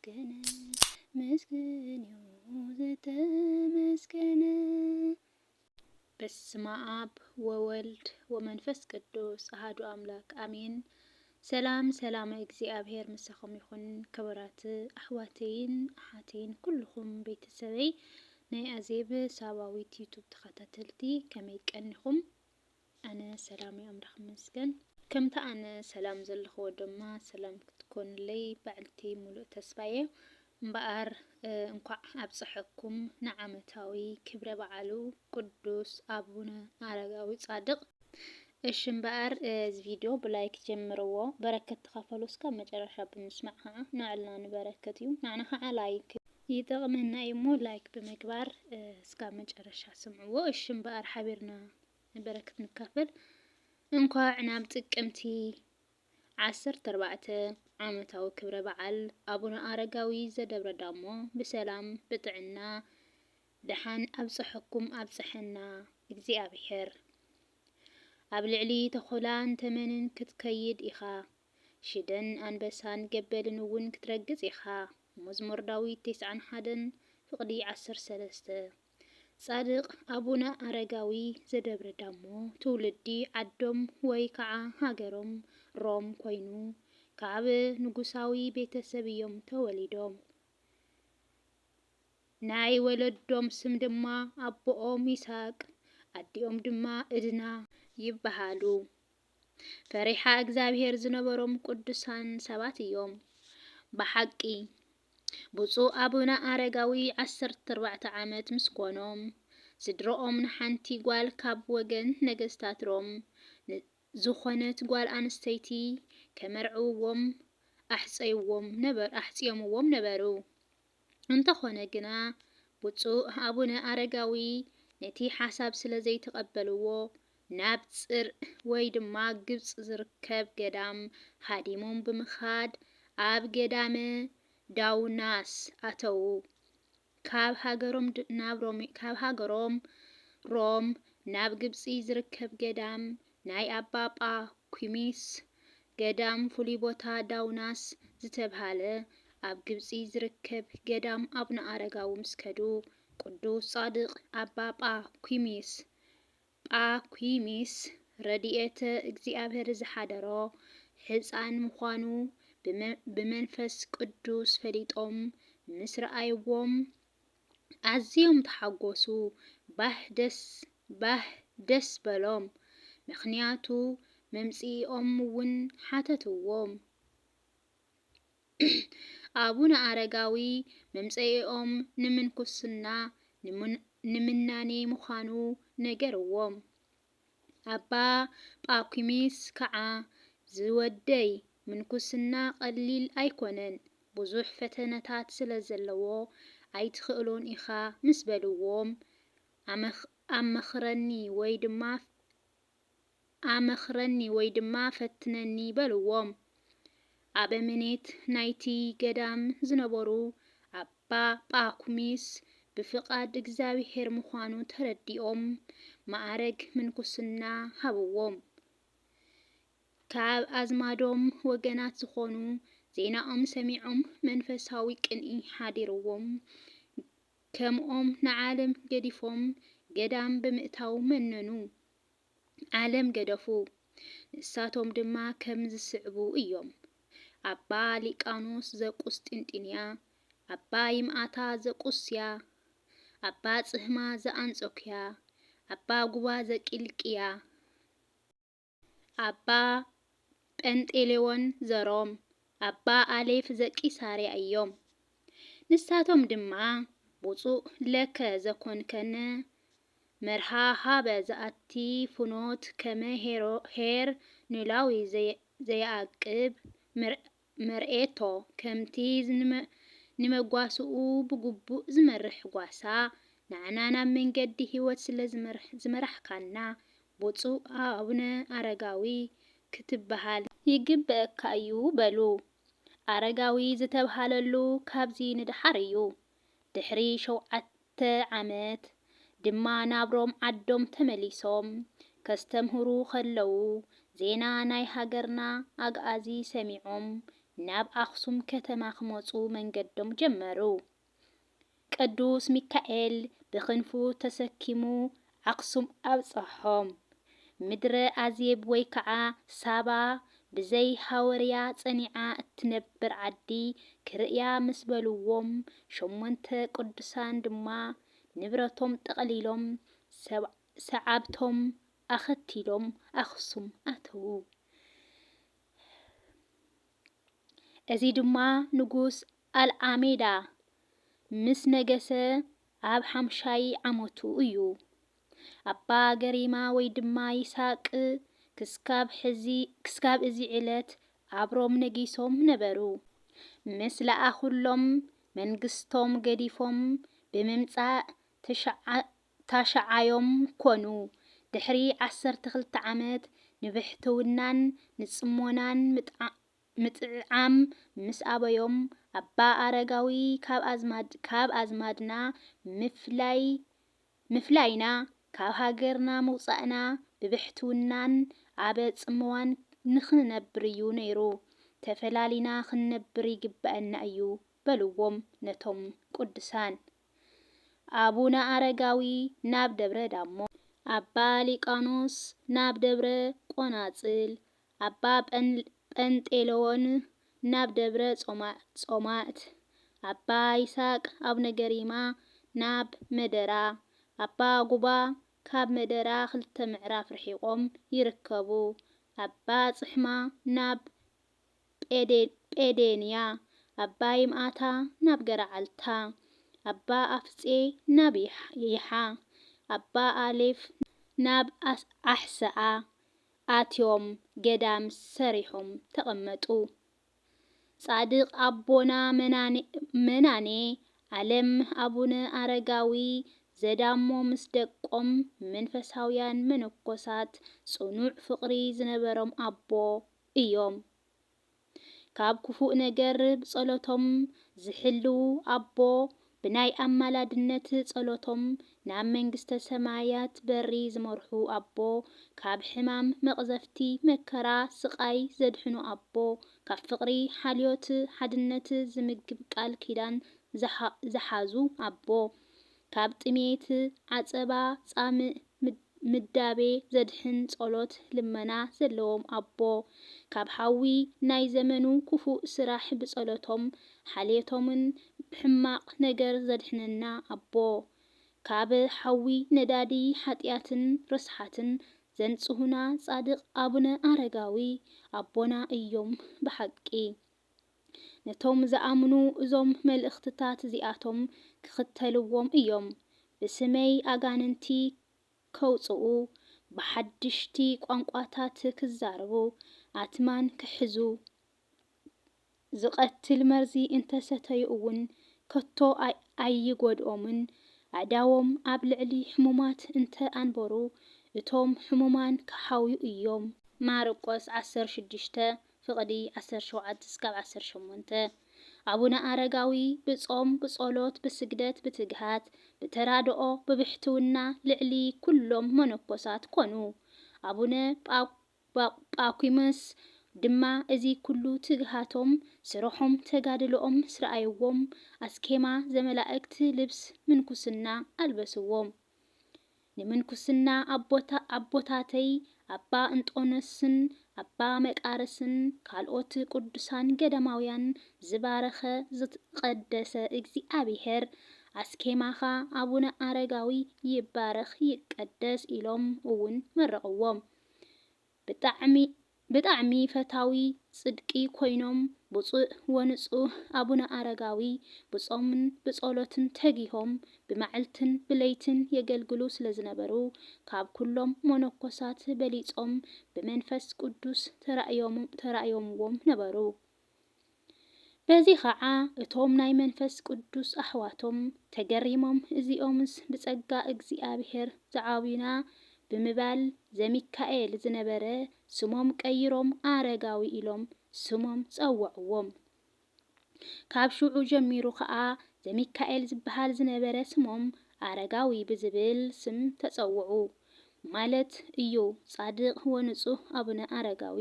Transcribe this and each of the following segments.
ተመስገነ ምስግን ዘተመስገነ። በስመ አብ ወወልድ ወመንፈስ ቅዱስ አሐዱ አምላክ አሜን። ሰላም ሰላም እግዚአብሔር ምስኹም ይኹን። ክቡራት ኣሕዋተይን ኣሓተይን ኩልኹም ቤተሰበይ ናይ ኣዜብ ሳባዊት ዩቱብ ተኸታተልቲ ከመይ ቀኒኹም? ኣነ ሰላም ኣምላኽ ይመስገን። ከምታ ኣነ ሰላም ዘለኽዎ ድማ ሰላም ክትኮንለይ ባዕልቲ ሙሉእ ተስፋየ እምበኣር እንኳዕ ኣብፅሐኩም ንዓመታዊ ክብረ በዓሉ ቅዱስ ኣቡነ ኣረጋዊ ጻድቕ። እሺ እምበኣር እዚ ቪድዮ ብላይክ ጀምርዎ፣ በረከት ተኻፈሉ እስካብ መጨረሻ ብምስማዕ ከዓ ንዕልና ንበረከት እዩ። ንዕና ከዓ ላይክ ይጠቕመና እሞ ላይክ ብምግባር እስካብ መጨረሻ ስምዕዎ። እሺ እምበኣር ሓቢርና በረከት ንካፈል። እንኳዕ ናብ ጥቅምቲ 14 ዓመታዊ ክብረ በዓል ኣቡነ ኣረጋዊ ዘደብረ ዳሞ ብሰላም ብጥዕና ደሓን ኣብፅሐኩም ኣብፅሐና እግዚአብሔር። ኣብ ልዕሊ ተኹላን ተመንን ክትከይድ ኢኻ፣ ሽደን ኣንበሳን ገበልን እውን ክትረግጽ ኢኻ። መዝሙር ዳዊት 91 ፍቕዲ 13። ጻድቕ ኣቡነ ኣረጋዊ ዘደብረ ዳሞ ትውልዲ ዓዶም ወይ ከዓ ሃገሮም ሮም ኮይኑ ካብ ንጉሳዊ ቤተሰብ እዮም ተወሊዶም። ናይ ወለዶም ስም ድማ ኣቦኦም ይስሐቅ ኣዲኦም ድማ ዕድና ይበሃሉ። ፈሪሓ እግዚአብሔር ዝነበሮም ቅዱሳን ሰባት እዮም። ብሓቂ ብፁዕ ኣቡነ ኣረጋዊ 14 ዓመት ምስ ኮኖም ስድሮኦም ንሓንቲ ጓል ካብ ወገን ነገስታት ሮም ዝኾነት ጓል ኣንስተይቲ ከመርዕውዎም ኣሕፅዮምዎም ነበሩ። እንተኾነ ግና ብፁዕ ኣቡነ ኣረጋዊ ነቲ ሓሳብ ስለ ዘይተቐበልዎ ናብ ጽር ወይ ድማ ግብጽ ዝርከብ ገዳም ሃዲሞም ብምኻድ ኣብ ገዳመ ዳውናስ ኣተዉ። ካብ ሃገሮም ሮም ናብ ግብጺ ዝርከብ ገዳም ናይ ኣባ ጳኩሚስ ገዳም ፍሉይ ቦታ ዳውናስ ዝተባህለ ኣብ ግብጺ ዝርከብ ገዳም ኣቡነ ኣረጋዊ ምስ ከዱ ቅዱስ ጻድቕ ኣባ ጳኩሚስ ረድኤተ እግዚአብሔር ዝሓደሮ ሕፃን ምዃኑ ብመንፈስ ቅዱስ ፈሊጦም ምስ ረኣይዎም ኣዝዮም ተሓጎሱ። ባህ ደስ በሎም። ምክንያቱ መምጽኦም እውን ሓተትዎም። ኣቡነ ኣረጋዊ መምጽኦም ንምንኩስና ንምናኔ ምዃኑ ነገርዎም። ኣባ ጳኩሚስ ከዓ ዝወደይ ምንኩስና ቀሊል ኣይኮነን፣ ብዙሕ ፈተነታት ስለ ዘለዎ ኣይትኽእሉን ኢኻ ምስ በልዎም ኣመኽረኒ ወይ ድማ ፈትነኒ በልዎም። ኣበምኔት ናይቲ ገዳም ዝነበሩ ኣባ ጳኩሚስ ብፍቃድ እግዚአብሔር ምዃኑ ተረዲኦም ማዕረግ ምንኩስና ሃብዎም። ካብ ኣዝማዶም ወገናት ዝኾኑ ዜናኦም ሰሚዖም መንፈሳዊ ቅንኢ ሓዲርዎም። ከምኦም ንዓለም ገዲፎም ገዳም ብምእታው መነኑ፣ ዓለም ገደፉ። ንሳቶም ድማ ከም ዝስዕቡ እዮም። ኣባ ሊቃኖስ ዘቁስጥንጥንያ፣ ኣባ ይምኣታ ዘቁስያ፣ ኣባ ጽህማ ዘአንጾኪያ፣ ኣባ ጉባ ዘቂልቅያ፣ ኣባ ጴንጤሌዎን ዘሮም፣ ኣባ ኣሌፍ ዘቂሳርያ እዮም። ንሳቶም ድማ ብፁዕ ለከ ዘኮንከነ መርሃ ሃበ ዘኣቲ ፍኖት ከመ ሄር ኖላዊ ዘየዓቅብ መርኤቶ ከምቲ ንመጓስኡ ብግቡእ ዝመርሕ ጓሳ ንዓና ናብ መንገዲ ህይወት ስለ ዝመራሕካና ብፁዕ ኣቡነ ኣረጋዊ ክትበሃል ይግብአካ እዩ በሉ። ኣረጋዊ ዝተባሃለሉ ካብዚ ንድሓር እዩ። ድሕሪ 7 ዓመት ድማ ናብሮም ዓዶም ተመሊሶም ከስተምህሩ ከለዉ ዜና ናይ ሃገርና ኣግኣዚ ሰሚዖም ናብ ኣኽሱም ከተማ ክመጹ መንገዶም ጀመሩ። ቅዱስ ሚካኤል ብክንፉ ተሰኪሙ ኣኽሱም ኣብጽሖም። ምድረ ኣዜብ ወይ ከዓ ሳባ ብዘይ ሃወርያ ጸኒዓ እትነብር ዓዲ ክርእያ ምስ በልዎም 8 ቅዱሳን ድማ ንብረቶም ጠቕሊሎም ሰዓብቶም ኣኸቲሎም ኣኽሱም ኣተዉ። እዚ ድማ ንጉስ ኣልዓሜዳ ምስ ነገሰ ኣብ 5ይ ዓመቱ እዩ። ኣባ ገሪማ ወይ ድማ ይስሐቅ ክስካብ እዚ ዕለት ኣብሮም ነጊሶም ነበሩ። ምስ ለኣኹሎም መንግስቶም ገዲፎም ብምምጻእ ታሸዓዮም ኮኑ። ድሕሪ 12 ዓመት ንብሕትውናን ንጽሞናን ምጥዓም ምስ ኣበዮም ኣባ ኣረጋዊ ካብ ኣዝማድና ምፍላይና ካብ ሃገርና ምውፃእና ብብሕትውናን ኣበ ጽምዋን ንኽንነብር እዩ ነይሩ። ተፈላሊና ክንነብር ይግበአና እዩ በልዎም ነቶም ቅዱሳን። ኣቡነ ኣረጋዊ ናብ ደብረ ዳሞ፣ ኣባ ሊቃኖስ ናብ ደብረ ቆናጽል፣ ኣባ ጰንጤሎን ናብ ደብረ ጾማእት፣ ኣባ ይስሐቅ ኣቡነ ገሪማ ናብ መደራ፣ ኣባ ጉባ ካብ መደራ 2 ምዕራፍ ርሒቆም ይርከቡ። ኣባ ጽሕማ ናብ ጴዴንያ፣ ኣባ ይምኣታ ናብ ገረዓልታ፣ ኣባ ኣፍጼ ናብ ይሓ፣ ኣባ ኣሌፍ ናብ ኣሕሰኣ ኣትዮም ገዳም ሰሪሖም ተቐመጡ። ጻድቕ ኣቦና መናኔ ዓለም ኣቡነ ኣረጋዊ ዘዳሞ ምስ ደቆም መንፈሳውያን መነኮሳት ጽኑዕ ፍቕሪ ዝነበሮም ኣቦ እዮም። ካብ ክፉእ ነገር ብጸሎቶም ዝሕልው ኣቦ ብናይ ኣማላድነት ጸሎቶም ናብ መንግስተ ሰማያት በሪ ዝመርሑ ኣቦ፣ ካብ ሕማም መቕዘፍቲ መከራ ስቃይ ዘድሕኑ ኣቦ፣ ካብ ፍቕሪ ሓልዮት ሓድነት ዝምግብ ቃል ኪዳን ዝሓዙ ኣቦ፣ ካብ ጥሜት ዓጸባ ጻምእ ምዳቤ ዘድሕን ጸሎት ልመና ዘለዎም ኣቦ፣ ካብ ሓዊ ናይ ዘመኑ ክፉእ ስራሕ ብጸሎቶም ሓልየቶምን ሕማቕ ነገር ዘድሕነና ኣቦ፣ ካብ ሓዊ ነዳዲ ኃጢአትን ርስሓትን ዘንጽሁና ጻድቕ ኣቡነ ኣረጋዊ ኣቦና እዮም ብሓቂ። ነቶም ዝኣምኑ እዞም መልእኽትታት እዚኣቶም ክኽተልዎም እዮም። ብስመይ ኣጋንንቲ ከውጽኡ፣ ብሓድሽቲ ቋንቋታት ክዛረቡ፣ ኣትማን ክሕዙ፣ ዝቐትል መርዚ እንተሰተዩ እውን ከቶ ኣይጎድኦምን። ኣእዳዎም ኣብ ልዕሊ ሕሙማት እንተ ኣንበሩ እቶም ሕሙማን ክሓውዩ እዮም። ማርቆስ 16 ፍቕዲ 17-18። ኣቡነ ኣረጋዊ ብጾም፣ ብጸሎት፣ ብስግደት፣ ብትግሃት፣ ብተራድኦ፣ ብብሕትውና ልዕሊ ኩሎም መነኮሳት ኮኑ። ኣቡነ ጳኩሚስ ድማ እዚ ኩሉ ትግሃቶም፣ ስርሖም፣ ተጋድሎኦም ስረኣይዎም ኣስኬማ ዘመላእክቲ ልብስ ምንኩስና ኣልበስዎም። ንምንኩስና ኣቦታተይ ኣባ እንጦንስን ኣባ መቃርስን ካልኦት ቅዱሳን ገዳማውያን ዝባረኸ ዝትቀደሰ እግዚአብሔር ኣስኬማኻ ኣቡነ ኣረጋዊ ይባረኽ ይቀደስ ኢሎም እውን መረቕዎም። ብጣዕሚ ፈታዊ ጽድቂ ኮይኖም ብፁዕ ወንጹህ ኣቡነ ኣረጋዊ ብጾምን ብጸሎትን ተጊሆም ብመዓልትን ብለይትን የገልግሉ ስለዝነበሩ ካብ ኩሎም መነኮሳት በሊጾም ብመንፈስ ቅዱስ ተራእዮምዎም ነበሩ። በዚ ከዓ እቶም ናይ መንፈስ ቅዱስ ኣሕዋቶም ተገሪሞም እዚኦምስ ብጸጋ እግዚአብሔር ዝዓብዩና ብምባል ዘሚካኤል ዝነበረ ስሞም ቀይሮም ኣረጋዊ ኢሎም ስሞም ጸውዕዎም። ካብ ሽዑ ጀሚሩ ከዓ ዘሚካኤል ዝበሃል ዝነበረ ስሞም ኣረጋዊ ብዝብል ስም ተጸውዑ ማለት እዩ። ጻድቕ ወንጹህ ኣቡነ ኣረጋዊ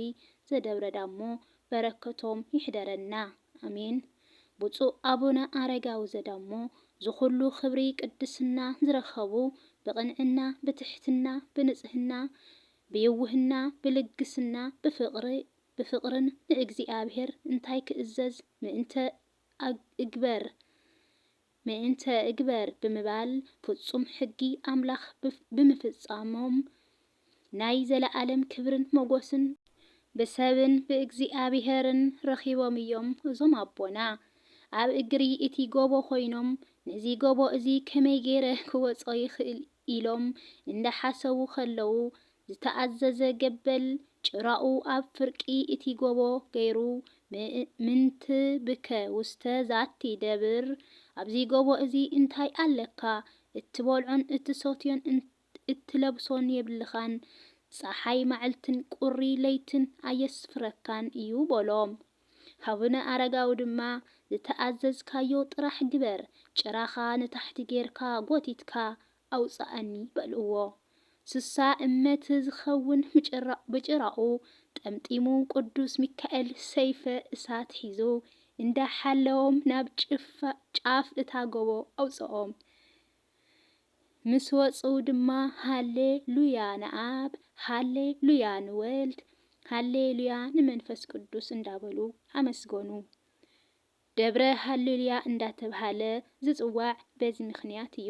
ዘደብረ ዳሞ በረከቶም ይሕደረና አሜን። ብፁዕ አቡነ አረጋዊ ዘዳሞ ዝኹሉ ክብሪ ቅድስና ዝረኸቡ ብቅንዕና ብትሕትና ብንጽህና ብየውህና ብልግስና ብፍቅርን ንእግዚአብሔር እንታይ ክእዘዝ ምእንተ እግበር ብምባል ፍጹም ሕጊ አምላኽ ብምፍጻሞም ናይ ዘለዓለም ክብርን ሞገስን ብሰብን ብእግዚአብሔርን ረኺቦም እዮም። እዞም አቦና ኣብ እግሪ እቲ ጎቦ ኮይኖም ነዚ ጎቦ እዚ ከመይ ገይረ ክወጾ ይኽእል ኢሎም እንዳሓሰቡ ከለው ዝተኣዘዘ ገበል ጭራኡ ኣብ ፍርቂ እቲ ጎቦ ገይሩ ምንት ብከ ውስተ ዛቲ ደብር ኣብዚ ጎቦ እዚ እንታይ ኣለካ እትበልዖን እትሰትዮን እትለብሶን የብልኻን ፀሓይ መዓልትን ቁሪ ለይትን ኣየስፍረካን እዩ በሎም። አቡነ አረጋዊ ድማ ዝተኣዘዝካዮ ጥራሕ ግበር ጭራኻ ንታሕቲ ጌርካ ጎቲትካ ኣውፃኣኒ በልእዎ። ስሳ እመት ዝኸውን ብጭራኡ ጠምጢሙ ቅዱስ ሚካኤል ሰይፈ እሳት ሒዙ እንዳሓለዎም ናብ ጫፍ እታ ጎቦ ኣውፅኦም። ምስ ወፁ ድማ ሃሌሉያ ንኣብ ሃሌሉያ ንወልድ ሃሌሉያ ንመንፈስ ቅዱስ እንዳበሉ ኣመስገኑ። ደብረ ሃሌሉያ እንዳተባሃለ ዝጽዋዕ በዚ ምክንያት እዩ።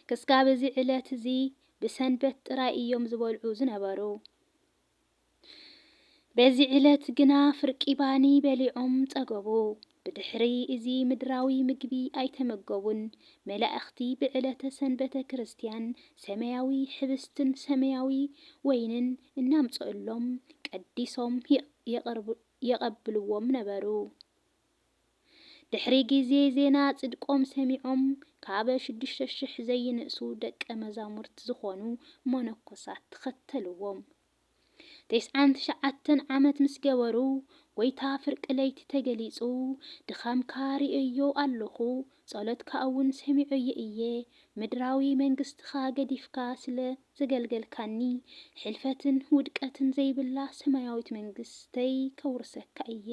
ክስካብ እዚ ዕለት እዚ ብሰንበት ጥራይ እዮም ዝበልዑ ዝነበሩ። በዚ ዕለት ግና ፍርቂ ባኒ በሊዖም ጸገቡ። ብድሕሪ እዚ ምድራዊ ምግቢ ኣይተመገቡን። መላእኽቲ ብዕለተ ሰንበተ ክርስቲያን ሰማያዊ ሕብስትን ሰማያዊ ወይንን እናምጽእሎም ቀዲሶም የቐብልዎም ነበሩ። ድሕሪ ግዜ ዜና ጽድቆም ሰሚዖም ካብ 6,000 ዘይንእሱ ደቀ መዛሙርት ዝኾኑ መነኮሳት ተኸተልዎም። 99 ዓመት ምስ ገበሩ ጎይታ ፍርቂ ለይቲ ተገሊጹ ድኻምካ ርእዮ ኣለኹ ጸሎትካ እውን ሰሚዖየ እየ ምድራዊ መንግስትኻ ገዲፍካ ስለ ዘገልገልካኒ ሕልፈትን ውድቀትን ዘይብላ ሰማያዊት መንግስተይ ከውርሰካ እየ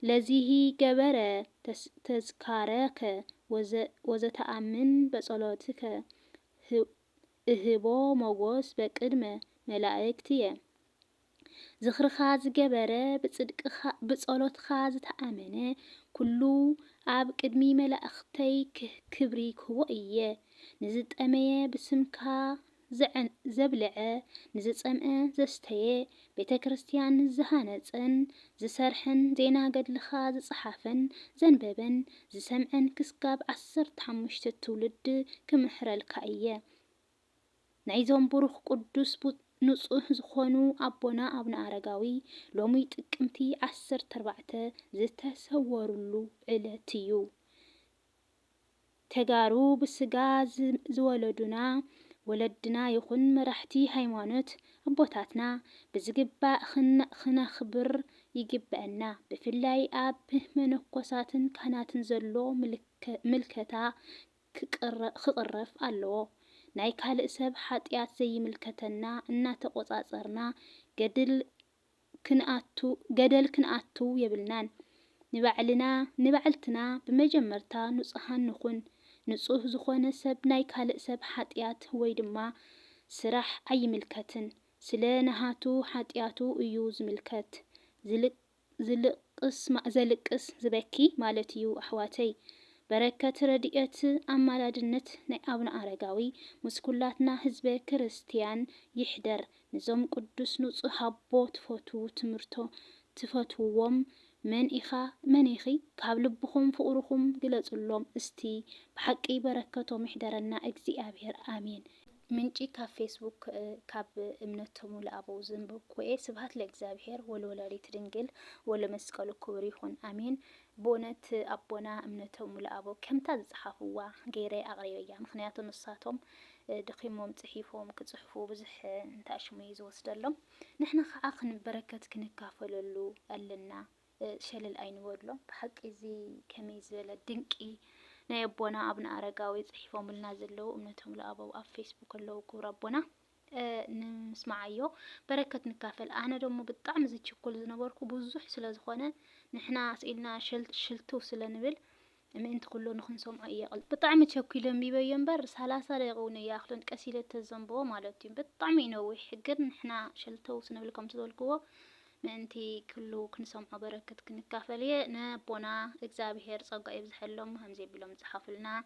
ለዚህ ገበረ ተዝካረከ ወዘተአምን በጸሎትከ እህቦ ሞጎስ በቅድመ መላእክትየ ዝኽርኻ ዝገበረ ብጸሎትኻ ዝተኣመነ ኩሉ ኣብ ቅድሚ መላእኽተይ ክብሪ ክህቦ እየ ንዝጠመየ ብስምካ ዘብልዐ ንዝጸምአ ዘስተየ ቤተ ክርስቲያን ዝሃነጸን ዝሰርሐን ዜና ገድልኻ ዝጸሓፈን ዘንበበን ዝሰምዐን ክስካብ 15 ትውልድ ክምሕረልካ እየ። ናይዞም ብሩኽ ቅዱስ ንጹህ ዝኾኑ አቦና አቡነ አረጋዊ ሎሚ ጥቅምቲ 14 ዝተሰወሩሉ ዕለት እዩ። ተጋሩ ብስጋ ዝወለዱና ወለድና ይኹን መራሕቲ ሃይማኖት ኣቦታትና ብዝግባእ ክነኽብር ይግብአና። ብፍላይ ኣብ መነኮሳትን ካህናትን ዘሎ ምልከታ ክቅረፍ ኣለዎ። ናይ ካልእ ሰብ ሓጢኣት ዘይምልከተና እናተቆጻጸርና ገደል ክንኣቱ የብልናን። ንባዕልትና ብመጀመርታ ንጹሃን ንኹን። ንጹህ ዝኾነ ሰብ ናይ ካልእ ሰብ ሓጢኣት ወይ ድማ ስራሕ ኣይምልከትን። ስለ ናሃቱ ሓጢኣቱ እዩ ዝምልከት። ዘልቅስ ዝበኪ ማለት እዩ ኣሕዋተይ። በረከት ረድኤት ኣማላድነት ናይ አቡነ አረጋዊ ምስ ኩላትና ህዝበ ክርስቲያን ይሕደር። ንዞም ቅዱስ ንጹህ ኣቦ ትፈትውዎም መን ኢኺ ካብ ልብኹም ፍቕርኹም ግለጹሎም እስቲ ብሓቂ በረከቶም ይሕደረና እግዚአብሔር አሜን። ምንጪ ካብ ፌስቡክ ካብ እምነቶም ለአበው ዘንበብኩ ስብሐት ለእግዚአብሔር ወለወላዲት ድንግል ወለመስቀሉ ክቡር ይኹን አሜን። በእውነት አቦና እምነቶም ለአበው ከምታ ዝጸሓፍዋ ገይረ ኣቕሪበያ ምክንያቱ ንሳቶም ድኺሞም ጽሒፎም ክጽሕፉ ብዙሕ እንታሽሙ ዝወስደሎም ንሕና ከዓ ክንበረከት ክንካፈለሉ ኣለና ሸለል ኣይንበሎም ብሓቂ እዚ ከመይ ዝበለ ድንቂ ናይ አቦና አቡነ አረጋዊ ጽሒፎምልና ዘለው እምነቶም ለአበው ኣብ ፌስቡክ ኣለው ክቡር አቦና نسمعيه بركة نكافل أنا دم بتطعم زي كل زنبركو بوزح سلازخونة نحنا سئلنا شلتو سلنبل أما أنت كله نخنسهم أي قلب بطعم تشوكيلن بيبين بر 3 دقيقة ياخذون كسيلة الزنبو مالتهم بطعم ينوي حقر نحنا شلتو سنبلكم تدولكوا ما أنتي كله كنسهم بركة كنكافلية نبونا إجابير صقا يبزحلهم هم زي بلهم زحافلنا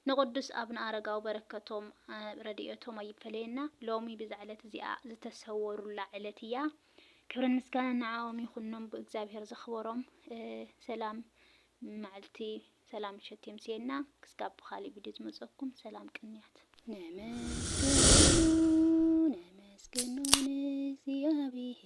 نقدس أبنا أرجع وبركتهم رديئتهم يبفلينا لومي بزعلة زياء زتسور لعلتيا كبر المسكان نعاوم يخونهم بإجابير زخورهم سلام معلتي سلام شتيم سينا كسكاب خالي بديز مزقكم سلام كنيات نمسكنون نمسكنون زيابي